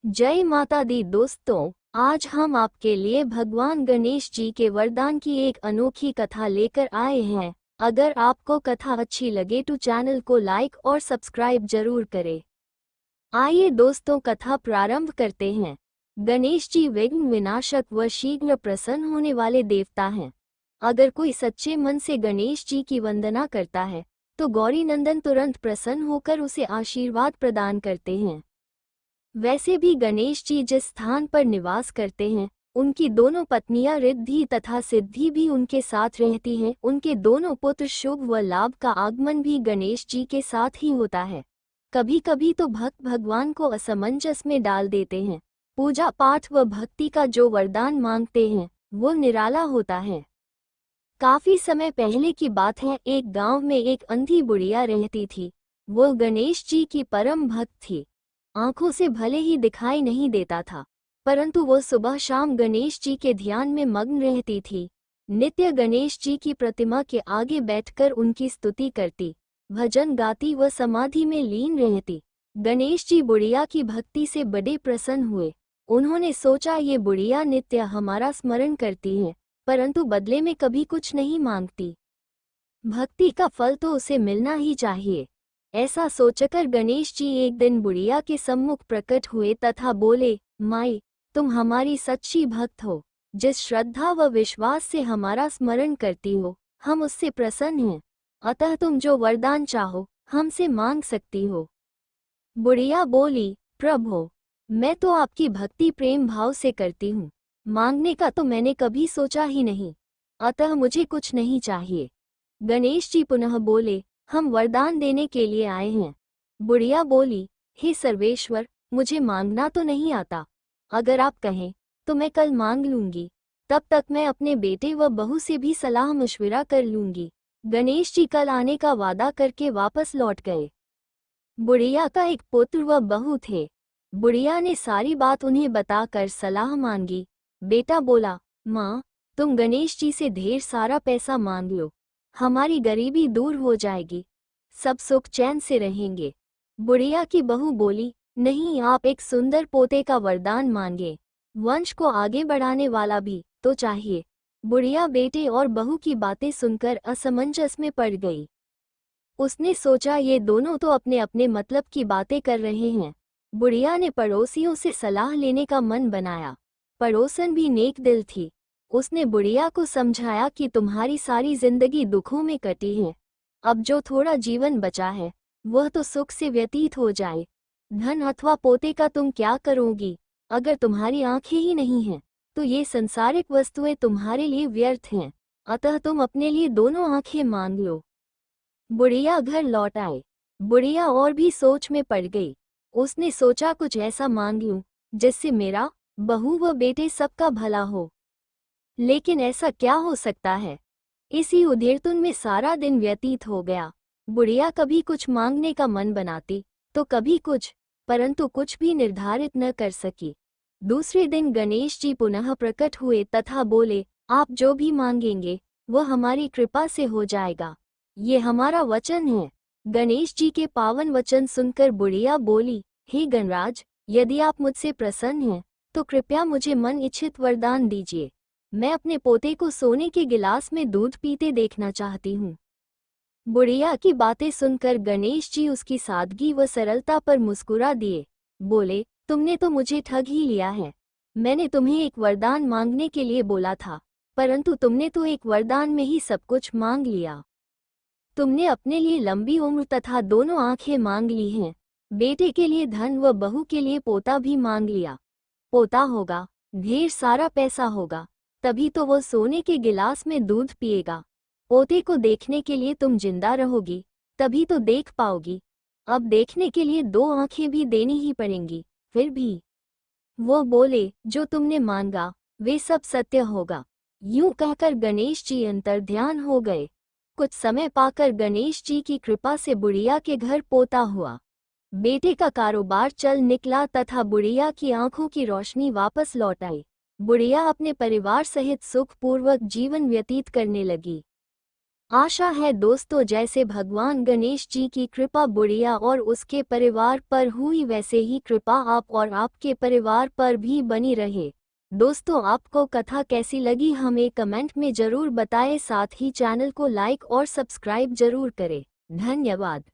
जय माता दी दोस्तों, आज हम आपके लिए भगवान गणेश जी के वरदान की एक अनोखी कथा लेकर आए हैं। अगर आपको कथा अच्छी लगे तो चैनल को लाइक और सब्सक्राइब जरूर करें। आइए दोस्तों, कथा प्रारंभ करते हैं। गणेश जी विघ्न विनाशक व शीघ्र प्रसन्न होने वाले देवता हैं। अगर कोई सच्चे मन से गणेश जी की वंदना करता है तो गौरी नंदन तुरंत प्रसन्न होकर उसे आशीर्वाद प्रदान करते हैं। वैसे भी गणेश जी जिस स्थान पर निवास करते हैं, उनकी दोनों पत्नियां रिद्धि तथा सिद्धि भी उनके साथ रहती हैं। उनके दोनों पुत्र शुभ व लाभ का आगमन भी गणेश जी के साथ ही होता है। कभी कभी तो भक्त भगवान को असमंजस में डाल देते हैं। पूजा पाठ व भक्ति का जो वरदान मांगते हैं वो निराला होता है। काफी समय पहले की बात है, एक गांव में एक अंधी बुढ़िया रहती थी। वो गणेश जी की परम भक्त थी। आंखों से भले ही दिखाई नहीं देता था, परंतु वो सुबह शाम गणेश जी के ध्यान में मग्न रहती थी। नित्य गणेश जी की प्रतिमा के आगे बैठकर उनकी स्तुति करती, भजन गाती व समाधि में लीन रहती। गणेश जी बुढ़िया की भक्ति से बड़े प्रसन्न हुए। उन्होंने सोचा, ये बुढ़िया नित्य हमारा स्मरण करती है, परंतु बदले में कभी कुछ नहीं मांगती। भक्ति का फल तो उसे मिलना ही चाहिए। ऐसा सोचकर गणेश जी एक दिन बुढ़िया के सम्मुख प्रकट हुए तथा बोले, माई, तुम हमारी सच्ची भक्त हो। जिस श्रद्धा व विश्वास से हमारा स्मरण करती हो, हम उससे प्रसन्न हैं। अतः तुम जो वरदान चाहो हमसे मांग सकती हो। बुढ़िया बोली, प्रभु, मैं तो आपकी भक्ति प्रेम भाव से करती हूँ। मांगने का तो मैंने कभी सोचा ही नहीं, अतः मुझे कुछ नहीं चाहिए। गणेश जी पुनः बोले, हम वरदान देने के लिए आए हैं। बुढ़िया बोली, हे सर्वेश्वर, मुझे मांगना तो नहीं आता। अगर आप कहें तो मैं कल मांग लूंगी। तब तक मैं अपने बेटे व बहू से भी सलाह मशविरा कर लूंगी। गणेश जी कल आने का वादा करके वापस लौट गए। बुढ़िया का एक पुत्र व बहू थे। बुढ़िया ने सारी बात उन्हें बताकर सलाह मांगी। बेटा बोला, माँ, तुम गणेश जी से ढेर सारा पैसा मांग लो, हमारी गरीबी दूर हो जाएगी, सब सुख चैन से रहेंगे। बुढ़िया की बहू बोली, नहीं, आप एक सुंदर पोते का वरदान मांगे, वंश को आगे बढ़ाने वाला भी तो चाहिए। बुढ़िया बेटे और बहू की बातें सुनकर असमंजस में पड़ गई। उसने सोचा, ये दोनों तो अपने अपने मतलब की बातें कर रहे हैं। बुढ़िया ने पड़ोसियों से सलाह लेने का मन बनाया। पड़ोसन भी नेक दिल थी। उसने बुढ़िया को समझाया कि तुम्हारी सारी जिंदगी दुखों में कटी है, अब जो थोड़ा जीवन बचा है वह तो सुख से व्यतीत हो जाए। धन अथवा पोते का तुम क्या करोगी? अगर तुम्हारी आंखें ही नहीं हैं तो ये संसारिक वस्तुएं तुम्हारे लिए व्यर्थ हैं। अतः तुम अपने लिए दोनों आंखें मांग लो। बुढ़िया घर लौट आए। बुढ़िया और भी सोच में पड़ गई। उसने सोचा, कुछ ऐसा मांग लूं जिससे मेरा, बहू व बेटे सबका भला हो। लेकिन ऐसा क्या हो सकता है? इसी उधेड़तुन में सारा दिन व्यतीत हो गया। बुढ़िया कभी कुछ मांगने का मन बनाती तो कभी कुछ, परंतु कुछ भी निर्धारित न कर सकी। दूसरे दिन गणेश जी पुनः प्रकट हुए तथा बोले, आप जो भी मांगेंगे वह हमारी कृपा से हो जाएगा, ये हमारा वचन है। गणेश जी के पावन वचन सुनकर बुढ़िया बोली, हे गणराज, यदि आप मुझसे प्रसन्न हैं तो कृपया मुझे मन इच्छित वरदान दीजिए। मैं अपने पोते को सोने के गिलास में दूध पीते देखना चाहती हूँ। बुढ़िया की बातें सुनकर गणेश जी उसकी सादगी व सरलता पर मुस्कुरा दिए। बोले, तुमने तो मुझे ठग ही लिया है। मैंने तुम्हें एक वरदान मांगने के लिए बोला था, परंतु तुमने तो एक वरदान में ही सब कुछ मांग लिया। तुमने अपने लिए लंबी उम्र तथा दोनों आंखें मांग ली हैं। बेटे के लिए धन व बहू के लिए पोता भी मांग लिया। पोता होगा, ढेर सारा पैसा होगा, तभी तो वो सोने के गिलास में दूध पिएगा। पोते को देखने के लिए तुम जिंदा रहोगी, तभी तो देख पाओगी। अब देखने के लिए दो आंखें भी देनी ही पड़ेंगी। फिर भी वो बोले, जो तुमने मांगा वे सब सत्य होगा। यूं कहकर गणेश जी अंतर्ध्यान हो गए। कुछ समय पाकर गणेश जी की कृपा से बुढ़िया के घर पोता हुआ। बेटे का कारोबार चल निकला तथा बुढ़िया की आंखों की रोशनी वापस लौट आई। बुढ़िया अपने परिवार सहित सुखपूर्वक जीवन व्यतीत करने लगी। आशा है दोस्तों जैसे भगवान गणेश जी की कृपा बुढ़िया और उसके परिवार पर हुई वैसे ही कृपा आप और आपके परिवार पर भी बनी रहे। दोस्तों आपको कथा कैसी लगी हमें कमेंट में जरूर बताएं, साथ ही चैनल को लाइक और सब्सक्राइब जरूर करें। धन्यवाद।